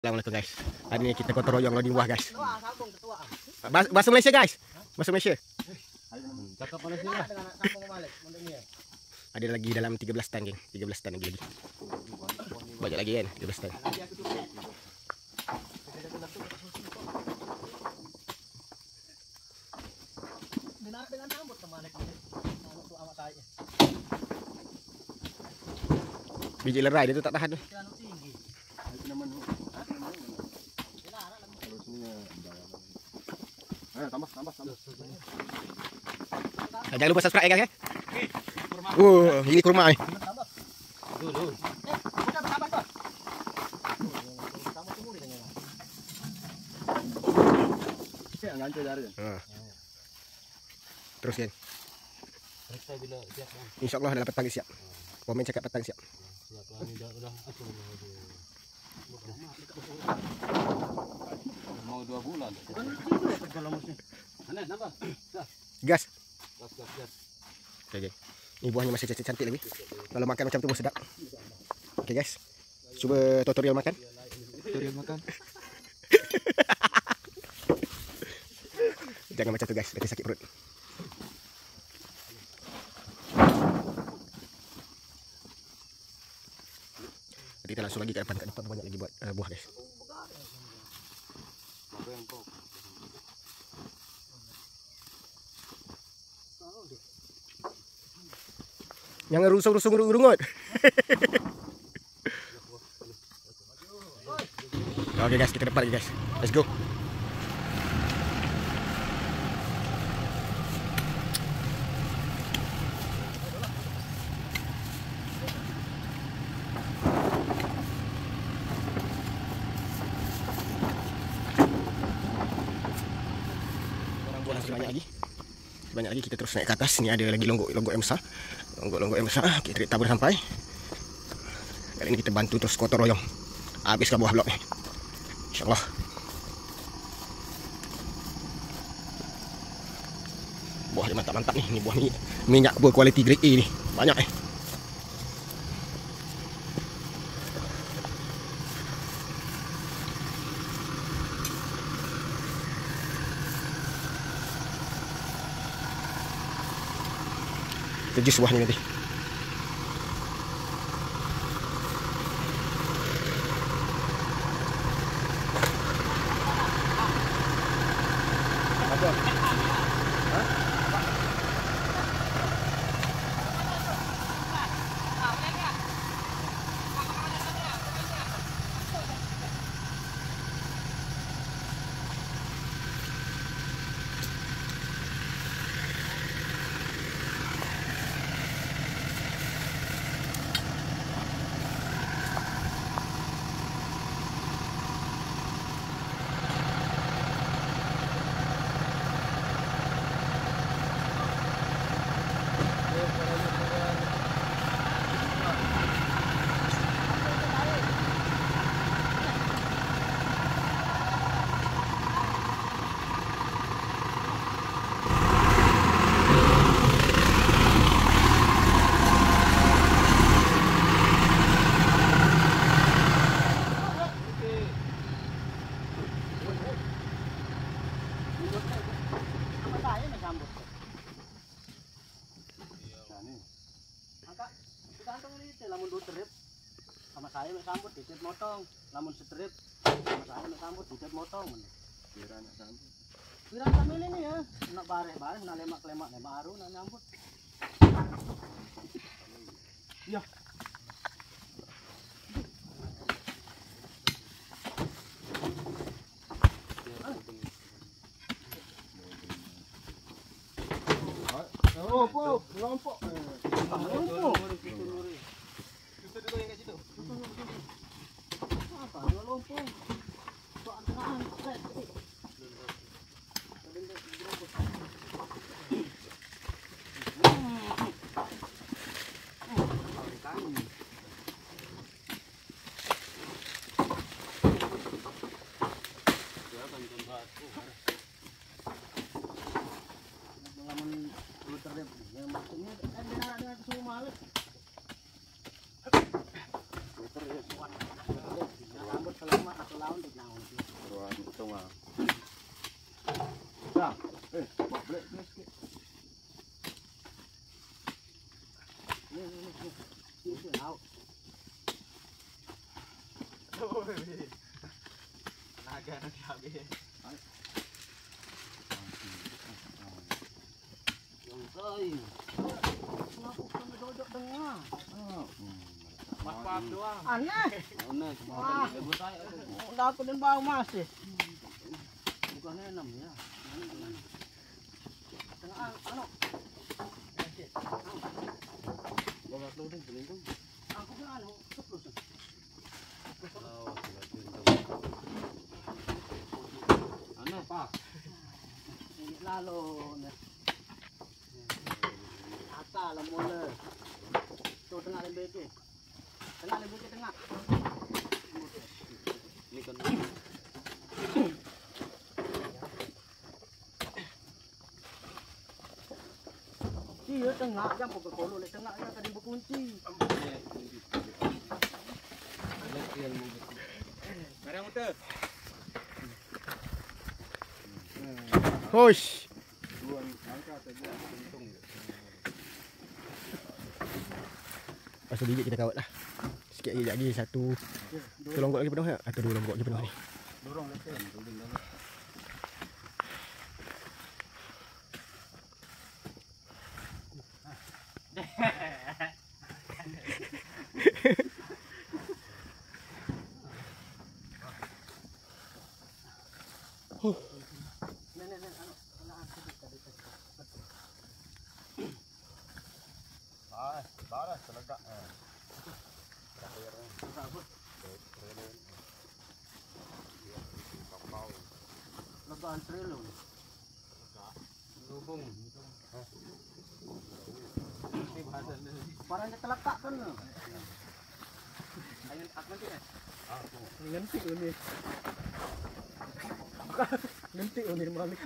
Assalamualaikum guys. Hari ni kita gotong royong loading buah guys. Bahasa Malaysia guys. Bahasa Malaysia. Cakap Malaysia lah. Ada lagi dalam 13 tan geng. 13 tan lagi. Banyak lagi kan 13 tan. Biji lerai dia tu tak tahan tu. Tambah. Jangan lupa subscribe ya guys. Ini kurma ni. Terus kan. InsyaAllah dalam petang siap. Komen cakap petang siap. Mau 2 bulan. Gas. Okay, ini buahnya masih cantik lagi. Kalau makan macam tu pun sedap. Okay guys. Cuba tutorial makan. Jangan macam tu guys, nanti sakit perut. Nanti kita langsung lagi ke depan banyak lagi buat buah guys. Jangan rusung-rusung rungut. Oke guys, kita depan lagi guys. Let's go. Orang buah masih banyak lagi. Kita terus naik ke atas. Ni ada lagi longgok yang besar. Longgok yang besar. Kita tabur sampai. Kali ini kita bantu terus gotong royong. Habiskan buah blok ni. InsyaAllah. Buah dia mantap-mantap ni. Ni buah minyak berkualiti grade A ni. Banyak Kita jus buah ni nanti. Lamun 2 trip sama saya nak sambut dikit motong, lamun setrip sama saya nak sambut dikit motong. Kira nak sambut. Kira sambil ini ya, nak bareng-bareng, nak lemak-lemak baru nak nyambut. Ya. Lompok. Lamun 2 trip, yang maksudnya kan mondok nang. Ruang hitung ah. Dah. Bawa balik ni sikit. Ni. Ini lauk. Naga nak habis. Oi. Kenapa kamu duduk dengar? Pas-pas doang. Aneh. Aneh. Wah. Ibu saya. Udah aku dan bau masih. Bukan 6 ya. Tengah anu. Bawa loading pelindung. Aku ke anu, terus. Oh, aneh pak. Ini lalu nih. Ata lah mula. Tu tengah lembek ke. Tengah lembek ke tengah. Ini kan. Iya tengah jam pokok kolo le tengah ya tadi berkunci. Barang motor. Hosh. Buang angka saja untung. Pasal bibit kita kawat lah. Sikit lagi satu longgok lagi penuh tak? Atau 2 longgok lagi penuh ni. Dorong lepas. Baras selegak. Lebaran trilo. Lubung. Parahnya telakak kan. Ayo aku nanti kan. Nanti ini. Nanti ini balik.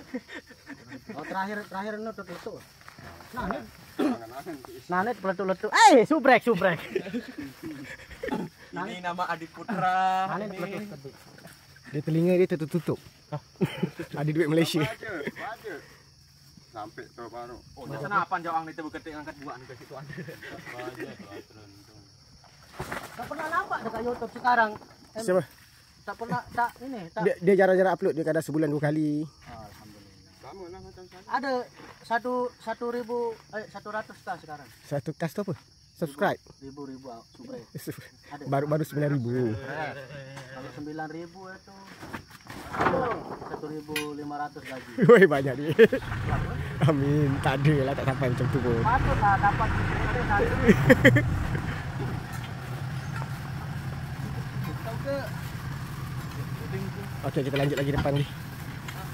Oh terakhir nutut itu. Nah, net peletu-letu. Subrek. Ini nama Adi Putra. Nah, net peletu-letu. Dia telinga dia tertutup. Ada duit Malaysia. Baca. Sampai tu baru. Oh, dia sana apa jauh itu beketik angkat buat ke situ anda. Tak pernah nampak dekat YouTube sekarang. Siapa? Tak pernah ini. Dia jarang-jarang upload. Dia kadang sebulan 2 kali. Alhamdulillah. Sama lah macam saya. Ada 100 tas sekarang. Satu kas tu apa? Subscribe. Ribu subrek. Ada. Baru 9,000. Kalau 9.000 itu 1.500 lagi. Woi banyak ni. Amin. Tak ada lah, tak sampai macam tu pun. Patutlah dapat satu. Tahu ke? Okey, kita lanjut lagi depan ni.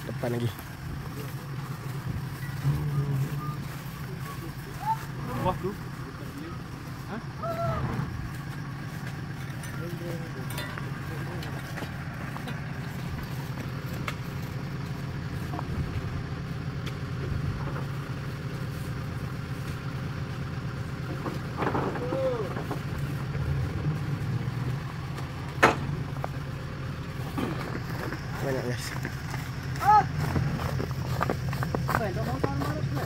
Depan lagi. Wah tu. Banyak guys. Apa yang mau tahu malas ni?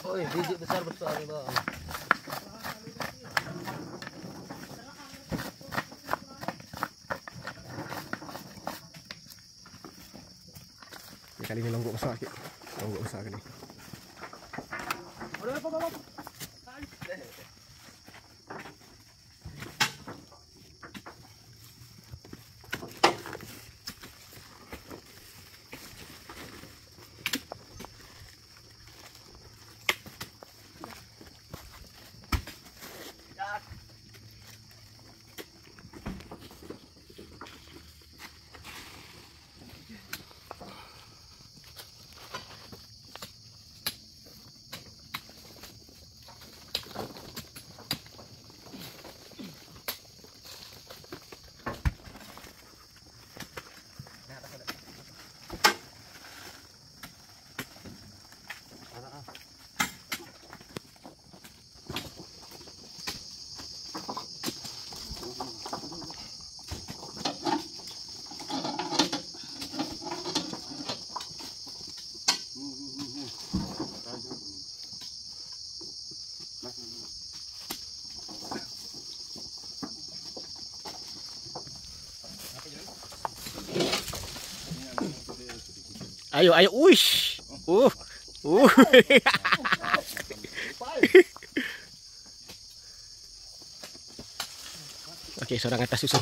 Oi, biji besar-besar ni bang. Kali ni longgok besar sikit. Longgok besar kali. Apa? Ayo, ayo. Uish. Uh. Okey, seorang atas susun.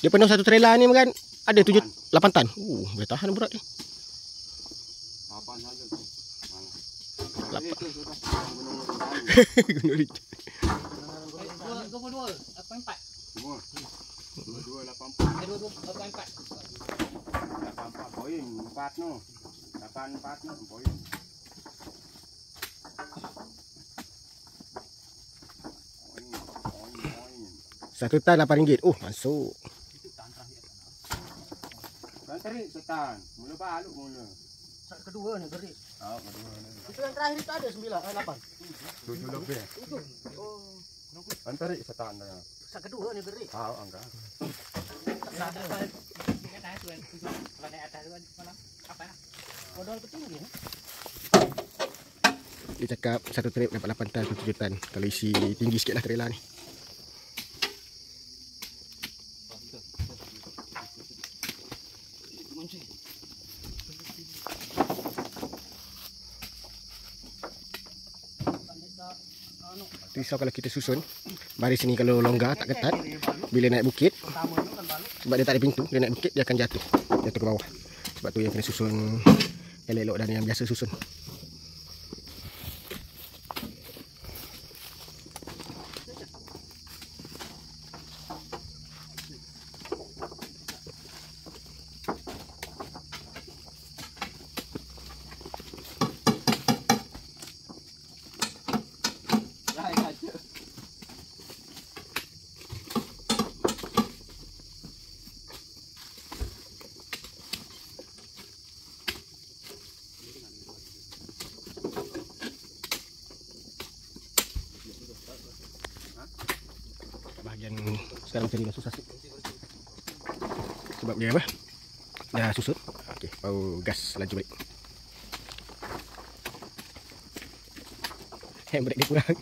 Dia penuh satu trailer ni kan. Ada 8 tan. Boleh tahan berat ni. Kapan saja tu? Lapan. Itu sudah gunung-gunung lain. Gunung Rinjani. Dua, 84. Semua. 2284. 84. 84 poin. 4 no. 84 no poin. Satu tan RM8. Oh, masuk. Kan terik setan. Mula baluk mula. Kedua ni beri. Oh, kedua ni. Itu yang terakhir itu ada 8. 7 lebih. Itu. Oh. Kan terik setan dah. Sak kedua ni beri. Tahu angka. Modal ketinggi ni. Dia cakap satu trip dapat 8 tan atau 7 tan. Kalau isi tinggi sikit lah trailer ni. Risau kalau kita susun baris ni kalau longgar tak ketat, bila naik bukit, sebab dia tak ada pintu, dia naik bukit dia akan jatuh ke bawah. Sebab tu yang kena susun elok-elok dan yang biasa susun. Bahagian sekarang macam ni dah susah sikit. Sebab dia apa? Dah susut. Okey, baru gas laju balik. Handbrake dia kurang.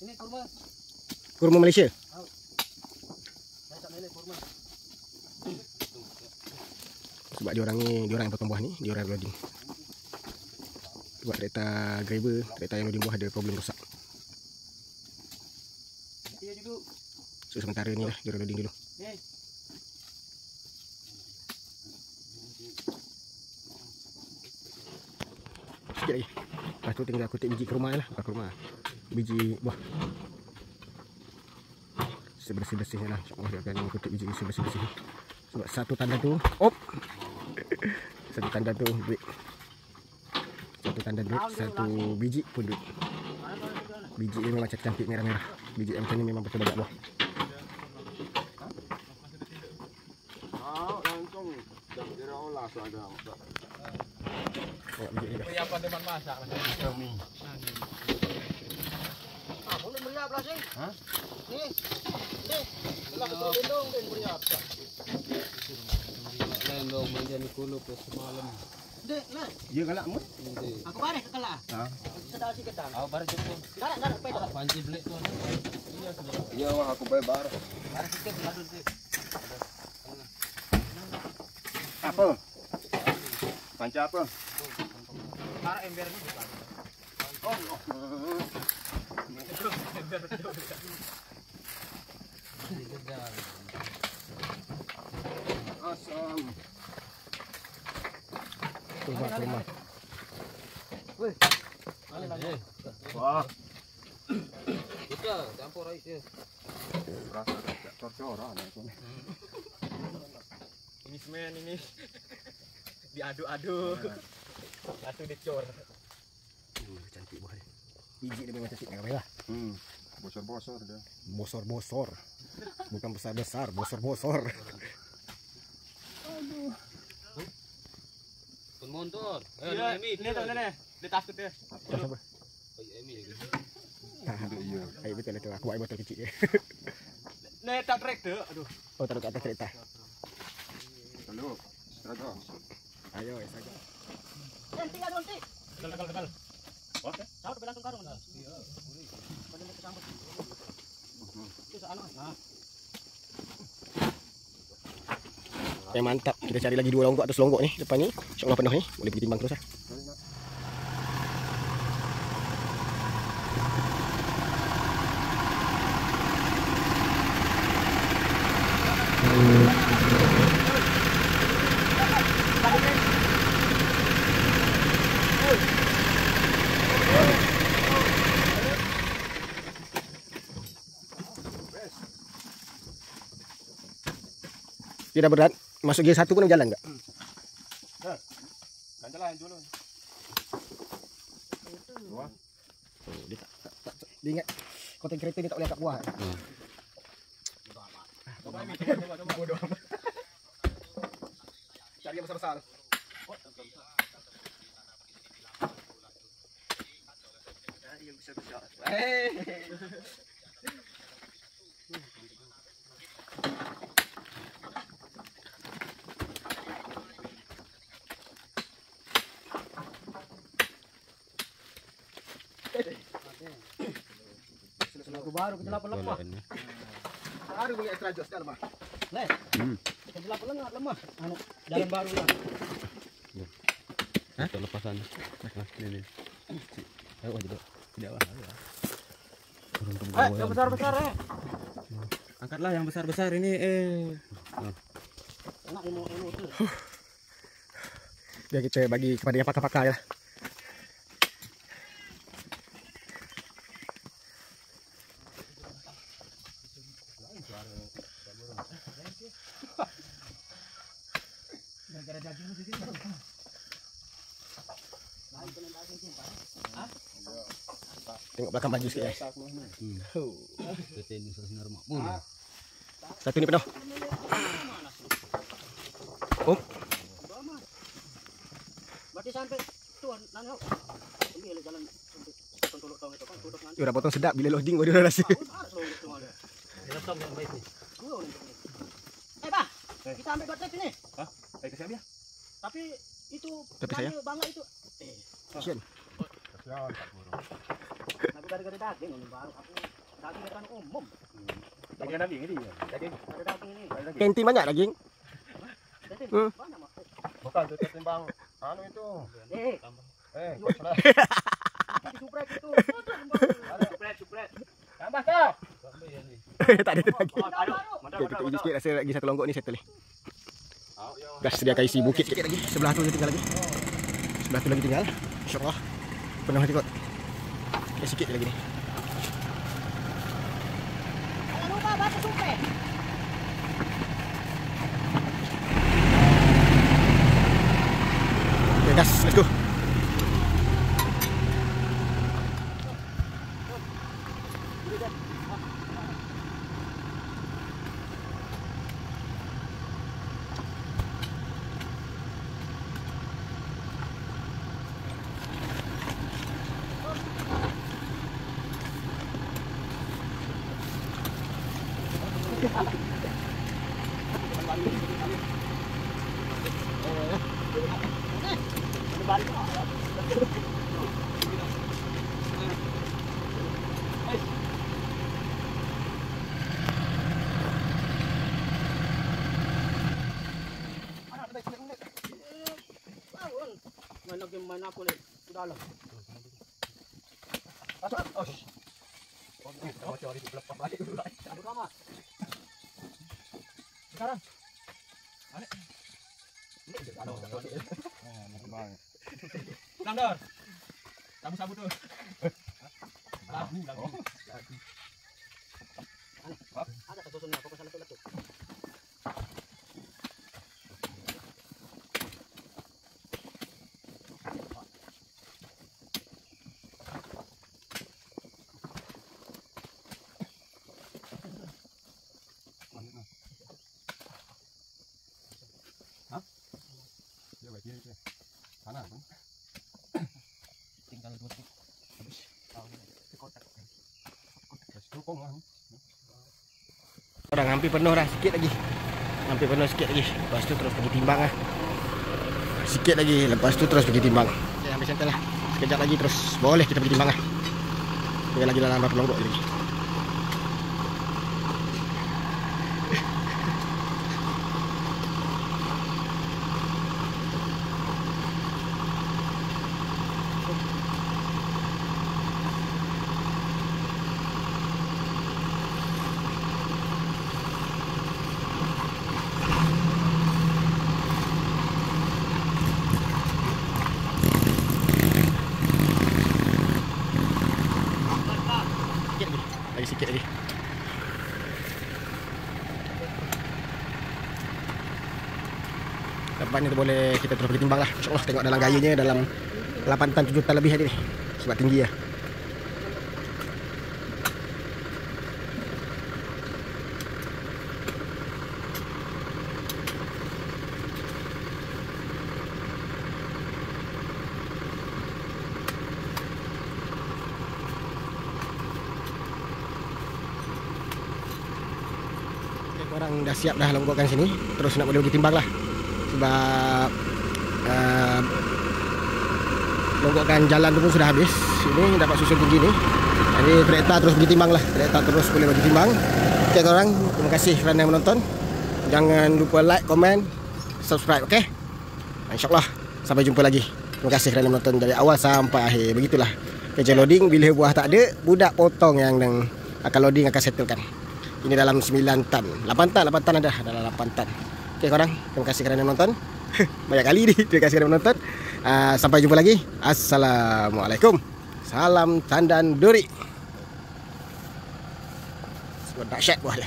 Ini kurma. Kurma Malaysia. Dah lele kurma. Sebab diorang yang potong buah ni, diorang loading. Sebab kereta graver, kereta yang loading buah ada problem rosak. Dia duduk. So sementara ni lah diorang loading dulu. Sikit lagi. Lepas tu tinggal kutip biji kurma lah, bukan kurma. Biji buah. Sebersih-bersih lah. InsyaAllah dia akan kutip biji sebersih-bersih. Sebab satu tanda tu, satu tanda tu duit. Satu tanda duit, satu biji pun duit. Biji ni memang cantik merah-merah. Biji yang macam ni memang betul banyak buah. Langsung jam kira olah suara. Tengok biji ni dah. Apa teman masak macam Kami. Boleh meriap lah sih. Hah? Ni. Lah betul lindung dan meriap. Lendong menjadi kulu ke semalam. Dek, lah. Ya galak mu? Aku baris ke kelas. Ha. Sedar si kedang. Awak baru cukup. Garak pedak. Panci belik tu. Ya wah aku bayar bar. Baris sikit lalu sikit. Apa? Panca apa? para ember ni. Asam. Kurma. Wah, Betul, campur air dia. rasa tak tercorah ni. Ini semen ini. Diaduk-aduk. Satu dicor. Cantik buah dia. Biji dia memang cantik merah-merah. Bosor-bosor dia. Bosor-bosor. Bukan besar-besar, bosor-bosor. Penmotor. Iya, ini tuh nenek. Dia takut dia. Siapa? Emi lagi. Iya. Ayo betul itu. Aku bawa botol kecil ya. Nek tak trek deh. Aduh. Oh, taruh ke atas kereta. Halo. Strago. Ayo, saja. Nanti ya nanti. Tegal. Oke. Sambut langsung karung. Iya. Pada nek sambut. Itu sana. Nah. Mantap. Kita cari lagi 2 longgok atau selonggok nih depan ni. InsyaAllah penuh ni. Boleh pergi timbang terus lah. Tidak berat. Masuk G1 pun jalan enggak? Kan jalan dulu. Oh, dia dia ingat konten kereta ni tak boleh angkat buah. Bodoh amat. Cari yang besar-besar. Yang besar-besar. Lagu baru kejelap lemah. Baru punya extra jos kan, Bang. Nih. Kejelap lemah. Anu jalan baru ya. Hah? Lepasan. Nah, ini. Ayo aja dok. Tidak lah. Yang besar-besar ya. Angkatlah yang besar-besar ini. Enak ilmu itu. Biar kita bagi kepada yang pakar-pakar ya. Tengok belakang baju sikit guys. Ini sinar mak. Satu ni penuh. Oh, Berarti sampai tuan nanya. Ambil jalan sampai kontrol tong itu kan tutup nanti. dia dah potong sedap bila loading baru dia rasa. Bang, kita ambil buat ini. Hah? Ayo ke siapa? Tapi itu Tapi saya? bangga itu. Kasian. Kasihan tak burung. Aku gara-gara daging ini baru aku daging depan umum. Daging ini ya. Daging. Ada daging ini. Kenti banyak daging. Daging banyak mak. Bukan itu timbang anu itu. Salah. Suprek itu. Suprek. Tambah kau. Tak ada lagi. Mantap. Okey, kita uji sikit rasa lagi satu longgok ni settle ni. Dah sediakan isi bukit sikit lagi. Sebelah tu tinggal lagi. Sebelah tu lagi tinggal. InsyaAllah. Penuh nanti kot. Okay, sikit lagi ni. Jangan lupa baca suprek. Okay, gas. Let's go. Main aku ni. Sudah lah. Pertama. Sekarang. Landor. Sabu-sabu tu. Lagu. Ada satu sunnah pokok salah tu. Orang hampir penuh dah, sikit lagi. Hampir penuh sikit lagi. Lepas tu terus pergi timbang lah. Sikit lagi, lepas tu terus pergi timbang. Okay, hampir settle lah. Sekejap lagi terus boleh kita pergi timbang lah. Tinggal lagi dalam berapa longgok lagi. Sikit lagi. Lepas ni tu boleh kita terus pergi timbang lah. InsyaAllah tengok dalam gayanya dalam 8 tan 7 tan lebih hari ni. Sebab tinggi lah. Orang dah siap dah longgokkan sini. Terus nak boleh pergi timbang lah. Sebab longgokkan jalan tu pun sudah habis. Ini dapat susun tinggi ni. Jadi kereta terus pergi timbang lah. Kereta terus boleh pergi timbang. Okay korang, terima kasih kerana menonton. Jangan lupa like, komen, subscribe, okay? InsyaAllah sampai jumpa lagi. Terima kasih kerana menonton dari awal sampai akhir. Begitulah kerja loading. Bila buah tak ada, budak potong yang akan loading akan settlekan. Ini dalam 9 tan. 8 tan ada dalam 8 tan. Okey korang, terima kasih kerana menonton. Banyak kali ni. Terima kasih kerana menonton. Sampai jumpa lagi. Assalamualaikum. Salam tandan duri. Sebab dahsyat buah dia.